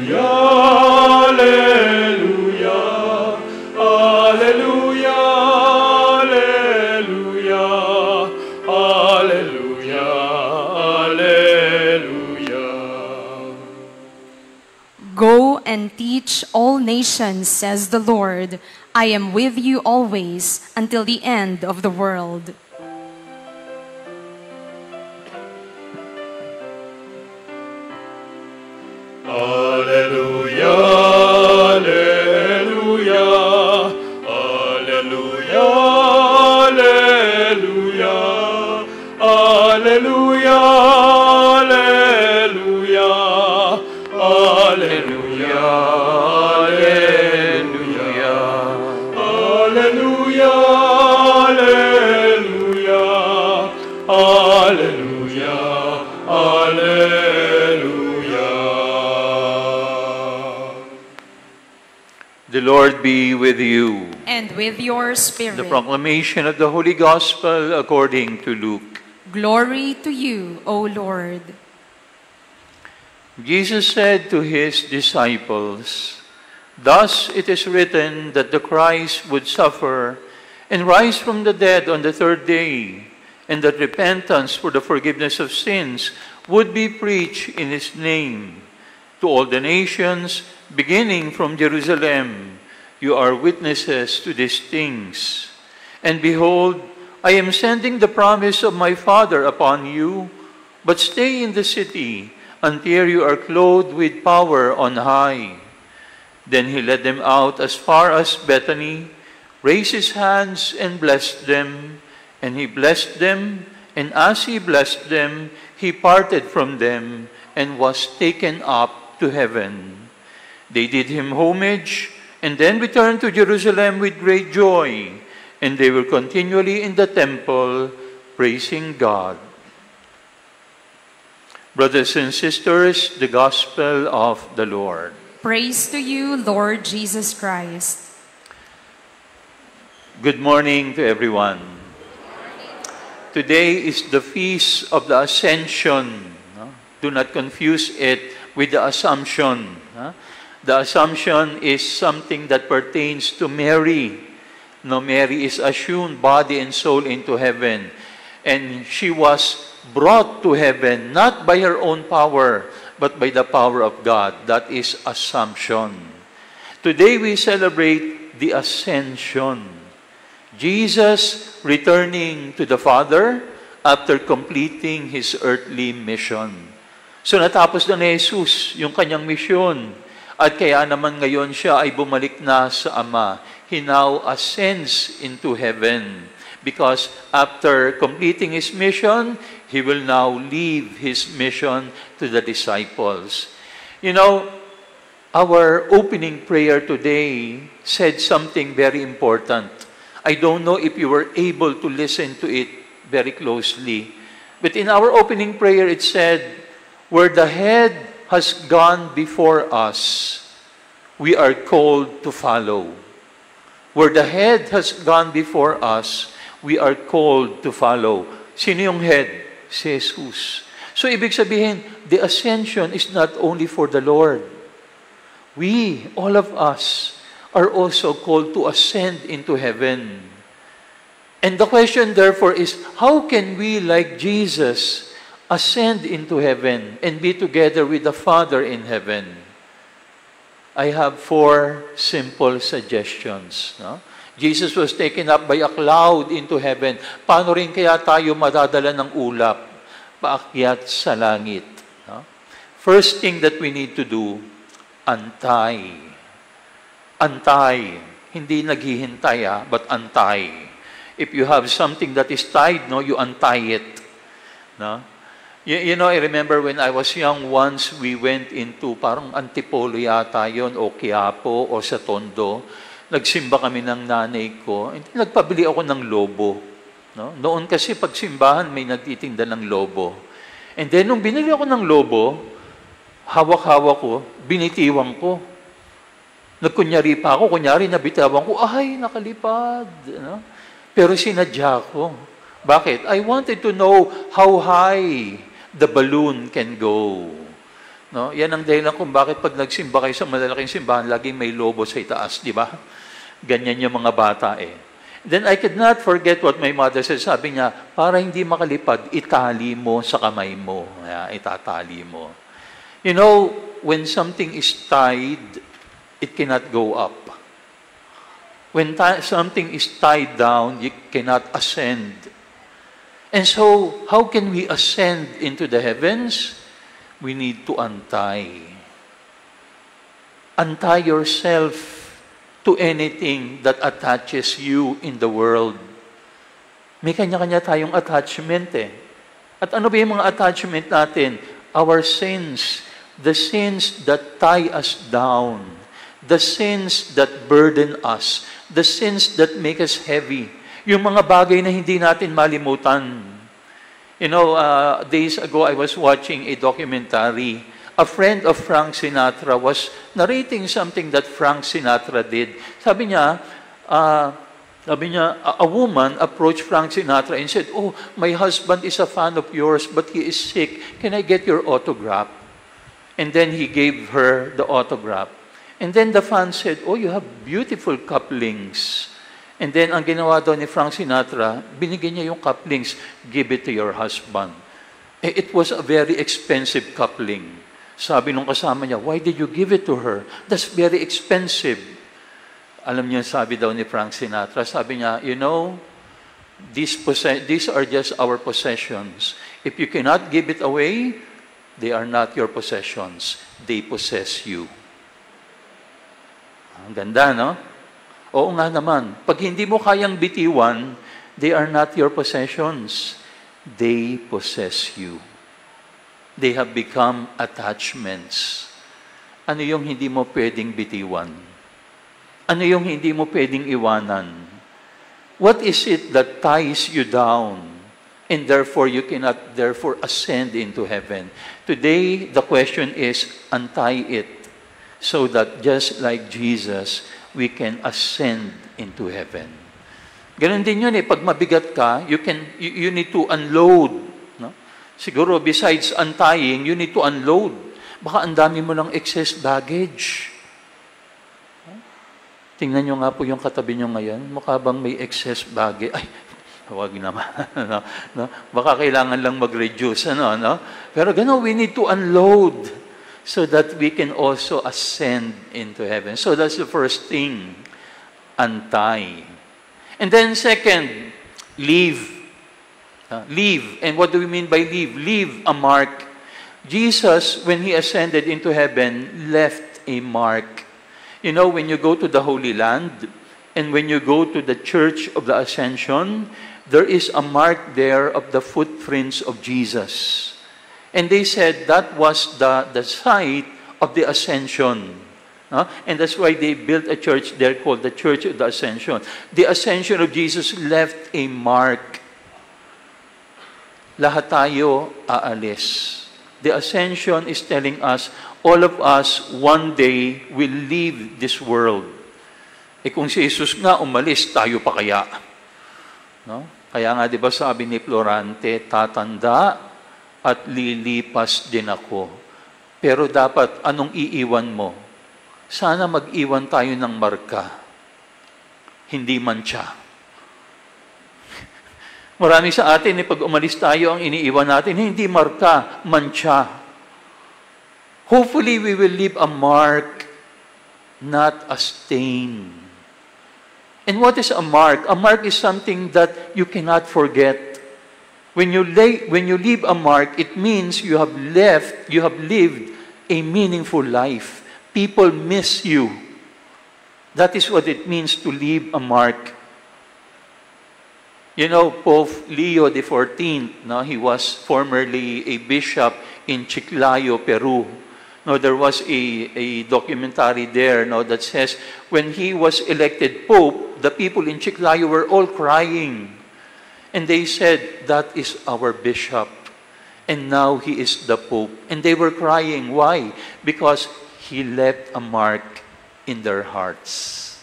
Go and teach all nations, says the Lord. I am with you always until the end of the world. Alleluia, alleluia, alleluia, alleluia, alleluia, alleluia, alleluia, alleluia, alleluia, alleluia, alleluia. The Lord be with you. And with your spirit. The proclamation of the Holy Gospel according to Luke. Glory to you, O Lord. Jesus said to his disciples, "Thus it is written that the Christ would suffer and rise from the dead on the third day, and that repentance for the forgiveness of sins would be preached in his name to all the nations, beginning from Jerusalem. You are witnesses to these things. And behold, I am sending the promise of my Father upon you, but stay in the city until you are clothed with power on high." Then he led them out as far as Bethany, raised his hands and blessed them. And he blessed them, and as he blessed them, he parted from them and was taken up to heaven. They did him homage, and then returned to Jerusalem with great joy, and they were continually in the temple, praising God. Brothers and sisters, the Gospel of the Lord. Praise to you, Lord Jesus Christ. Good morning to everyone. Today is the Feast of the Ascension. Do not confuse it with the Assumption. The Assumption is something that pertains to Mary. No, Mary is assumed body and soul into heaven. And she was brought to heaven not by her own power, but by the power of God. That is Assumption. Today we celebrate the Ascension. Jesus returning to the Father after completing His earthly mission. So natapos na ni Jesus yung kanyang misyon. At kaya naman ngayon siya ay bumalik na sa Ama. He now ascends into heaven. Because after completing His mission, He will now leave His mission to the disciples. You know, our opening prayer today said something very important. I don't know if you were able to listen to it very closely. But in our opening prayer, it said, "Where the head has gone before us, we are called to follow." Where the head has gone before us, we are called to follow. Sino yung head? Si Jesus. So ibig sabihin, the ascension is not only for the Lord. We, all of us, are also called to ascend into heaven. And the question, therefore, is, how can we, like Jesus, ascend into heaven and be together with the Father in heaven? I have 4 simple suggestions. No? Jesus was taken up by a cloud into heaven. Paano rin kaya tayo madadala ng ulap paakyat sa langit? No? First thing that we need to do, antay. Antay. Hindi naghihintay, but antay. If you have something that is tied, no, you untie it. No? You know, I remember when I was young, once we went into parang Antipolo yata yun, o Quiapo, o sa Tondo. Nagsimba kami ng nanay ko. Nagpabili ako ng lobo. No? Noon kasi pag simbahan, may nagtitinda ng lobo. And then, nung binili ako ng lobo, hawak-hawak ko, binitiwang ko. Nagkunyari pa ako, kunyari nabitawan ko, ay, nakalipad. No? Pero sinadya ko. Bakit? I wanted to know how high the balloon can go. No? Yan ang dahilan kung bakit pag nagsimba kayo sa malalaking simbahan, laging may lobo sa itaas, di ba? Ganyan yung mga bata eh. Then I could not forget what my mother said. Sabi niya, para hindi makalipad, itali mo sa kamay mo. Itatali mo. You know, when something is tied, it cannot go up. When something is tied down, you cannot ascend. And so, how can we ascend into the heavens? We need to untie. Untie yourself to anything that attaches you in the world. May kanya-kanya tayong attachment eh. At ano ba yung mga attachment natin? Our sins, the sins that tie us down, the sins that burden us, the sins that make us heavy, yung mga bagay na hindi natin malimutan. You know, days ago, I was watching a documentary. A friend of Frank Sinatra was narrating something that Frank Sinatra did. Sabi niya, a woman approached Frank Sinatra and said, "Oh, my husband is a fan of yours, but he is sick. Can I get your autograph?" And then he gave her the autograph. And then the fan said, "Oh, you have beautiful couplings." And then, ang ginawa daw ni Frank Sinatra, binigyan niya yung couplings, "Give it to your husband." It was a very expensive coupling. Sabi nung kasama niya, "Why did you give it to her? That's very expensive." Alam niyo, sabi daw ni Frank Sinatra, sabi niya, "You know, these are just our possessions. If you cannot give it away, they are not your possessions. They possess you." Ang ganda, no? Oo nga naman. Pag hindi mo kayang bitiwan, they are not your possessions. They possess you. They have become attachments. Ano yung hindi mo pwedeng bitiwan? Ano yung hindi mo pwedeng iwanan? What is it that ties you down? And therefore, you cannot ascend into heaven. Today, the question is, untie it so that just like Jesus, we can ascend into heaven. Ganun din yun eh. Pag mabigat ka, you need to unload. No? Siguro, besides untying, you need to unload. Baka ang dami mo lang excess baggage. Tingnan nyo nga po yung katabi nyo ngayon. Mukha bang may excess baggage? Ay, huwag naman. No? Baka kailangan lang mag-reduce. No? Pero ganun, we need to unload so that we can also ascend into heaven. So that's the first thing, untie. And then second, leave. Leave. And what do we mean by leave? Leave a mark. Jesus, when He ascended into heaven, left a mark. You know, when you go to the Holy Land, and when you go to the Church of the Ascension, there is a mark there of the footprints of Jesus. And they said that was the site of the Ascension. And that's why they built a church there called the Church of the Ascension. The Ascension of Jesus left a mark. Lahat tayo aalis. The Ascension is telling us, all of us one day will leave this world. Kung si Jesus nga umalis, tayo pa kaya? No? Kaya nga, di ba sabi ni Florante, tatanda at lilipas din ako. Pero dapat, anong iiwan mo? Sana mag-iwan tayo ng marka. Hindi mancha. Marami sa atin, pag umalis tayo, ang iniiwan natin, hindi marka, mancha. Hopefully, we will leave a mark, not a stain. And what is a mark? A mark is something that you cannot forget. When you leave a mark, it means you have lived a meaningful life. People miss you. That is what it means to leave a mark. You know, Pope Leo XIV, he was formerly a bishop in Chiclayo, Peru. No, there was a documentary there that says when he was elected Pope, the people in Chiclayo were all crying. And they said, that is our bishop. And now he is the Pope. And they were crying. Why? Because he left a mark in their hearts.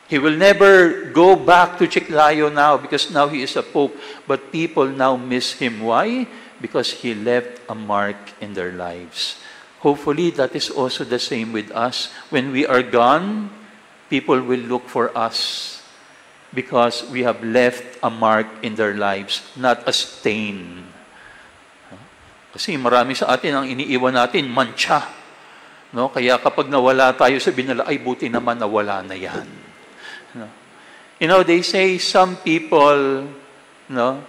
He will never go back to Chiclayo now because now he is a Pope. But people now miss him. Why? Because he left a mark in their lives. Hopefully, that is also the same with us. When we are gone, people will look for us because we have left a mark in their lives, not a stain. Kasi marami sa atin ang iniiwan natin, mancha. No? Kaya kapag nawala tayo, sabihin nila, ay buti naman nawala na yan. No? You know, they say some people, no,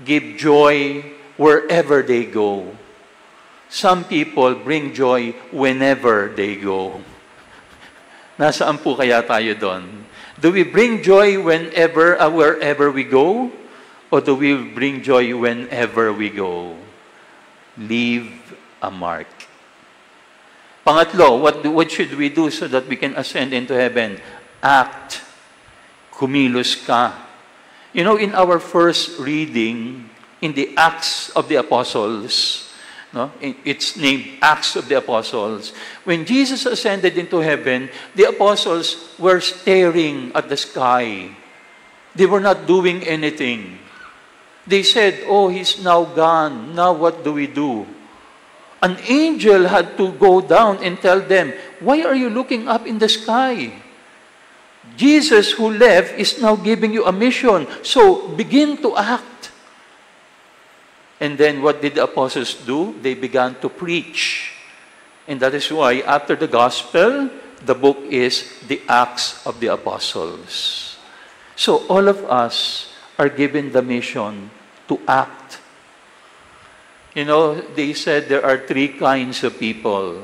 give joy wherever they go. Some people bring joy whenever they go. Nasaan po kaya tayo doon? Do we bring joy whenever, wherever we go? Or do we bring joy whenever we go? Leave a mark. Pangatlo, what should we do so that we can ascend into heaven? Act. Kumilos ka. You know, in our first reading, in the Acts of the Apostles, no? It's named Acts of the Apostles. When Jesus ascended into heaven, the apostles were staring at the sky. They were not doing anything. They said, oh, he's now gone. Now what do we do? An angel had to go down and tell them, why are you looking up in the sky? Jesus who left is now giving you a mission. So begin to act. And then what did the apostles do? They began to preach. And that is why after the gospel, the book is the Acts of the Apostles. So all of us are given the mission to act. You know, they said there are three kinds of people.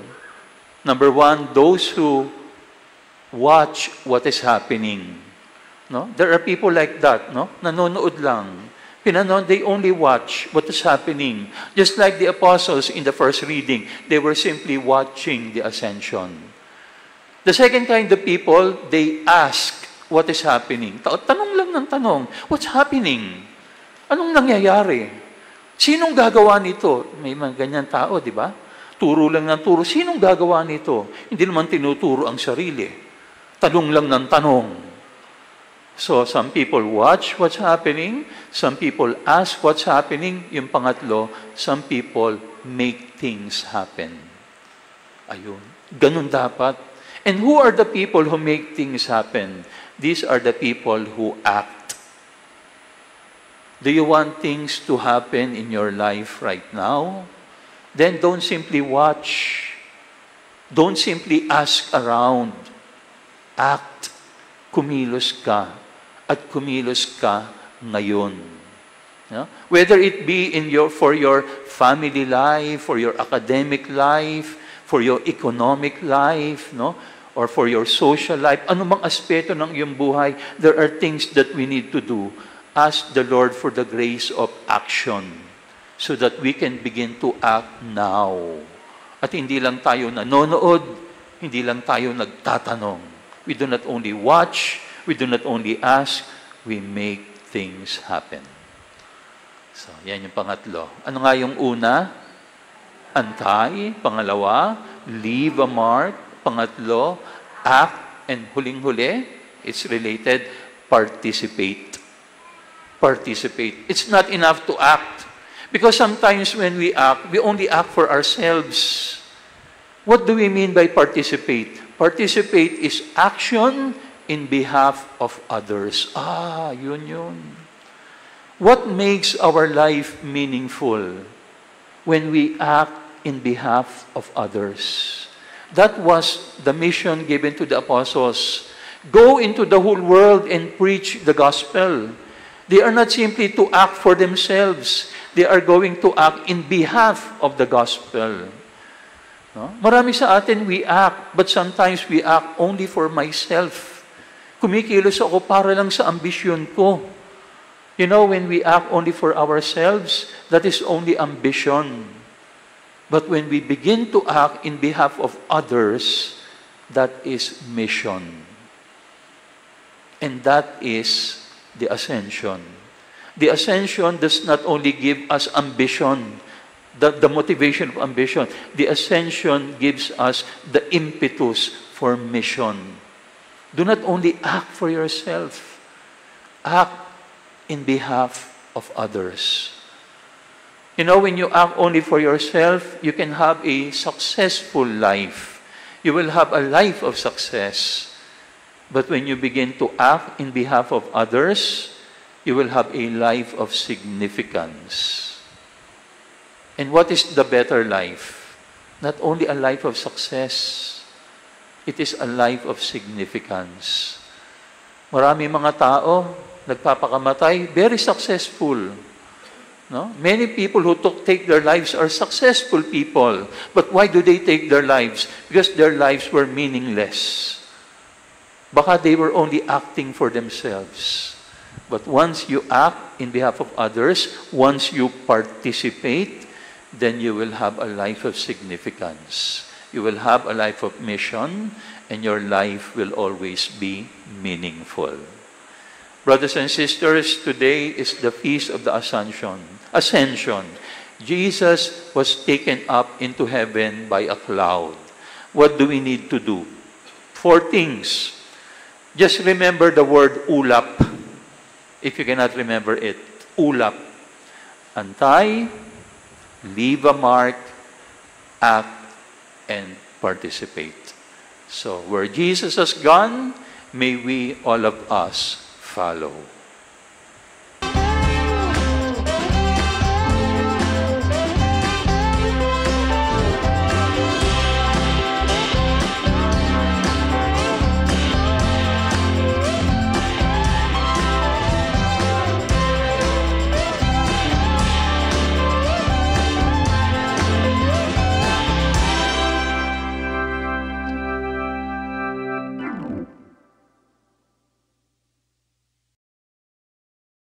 Number one, those who watch what is happening. No? There are people like that, no? Nanonood lang. They only watch what is happening. Just like the apostles in the first reading, they were simply watching the ascension. The second kind of people, they ask what is happening. Tanong lang ng tanong, what's happening? Anong nangyayari? Sinong gagawa nito? May mga ganyan tao, di ba? Turo lang ng turo. Sinong gagawa nito? Hindi naman tinuturo ang sarili. Tanong lang ng tanong. So, some people watch what's happening. Some people ask what's happening. Yung pangatlo, some people make things happen. Ayun. Ganun dapat. And who are the people who make things happen? These are the people who act. Do you want things to happen in your life right now? Then don't simply watch. Don't simply ask around. Act. Kumilos ka. At kumilos ka ngayon. Yeah? Whether it be for your family life, for your academic life, for your economic life, no? Or for your social life, anumang aspeto ng iyong buhay, there are things that we need to do. Ask the Lord for the grace of action so that we can begin to act now. At hindi lang tayo nanonood, hindi lang tayo nagtatanong. We do not only watch, we do not only ask, we make things happen. So, yan yung pangatlo. Ano nga yung una? Antay. Pangalawa, leave a mark. Pangatlo, act. And huling-huli, it's related, participate. Participate. It's not enough to act. Because sometimes when we act, we only act for ourselves. What do we mean by participate? Participate is action in behalf of others. Yun. What makes our life meaningful? When we act in behalf of others. That was the mission given to the apostles. Go into the whole world and preach the gospel. They are not simply to act for themselves. They are going to act in behalf of the gospel. No? Marami sa atin, we act, but sometimes we act only for myself. Kumikilos ako para lang sa ambisyon ko. You know, when we act only for ourselves, that is only ambition. But when we begin to act in behalf of others, that is mission. And that is the ascension. The ascension does not only give us ambition, the motivation of ambition. The ascension gives us the impetus for mission. Do not only act for yourself. Act in behalf of others. You know, when you act only for yourself, you can have a successful life. You will have a life of success. But when you begin to act in behalf of others, you will have a life of significance. And what is the better life? Not only a life of success, it is a life of significance. Marami mga tao, nagpapakamatay, very successful. No? Many people who take their lives are successful people. But why do they take their lives? Because their lives were meaningless. Baka they were only acting for themselves. But once you act in behalf of others, once you participate, then you will have a life of significance. You will have a life of mission, and your life will always be meaningful. Brothers and sisters, today is the feast of the Ascension. Jesus was taken up into heaven by a cloud. What do we need to do? 4 things. Just remember the word ulap. If you cannot remember it, ulap. Antay, leave a mark, act, and participate. So, where Jesus has gone, may we, all of us, follow.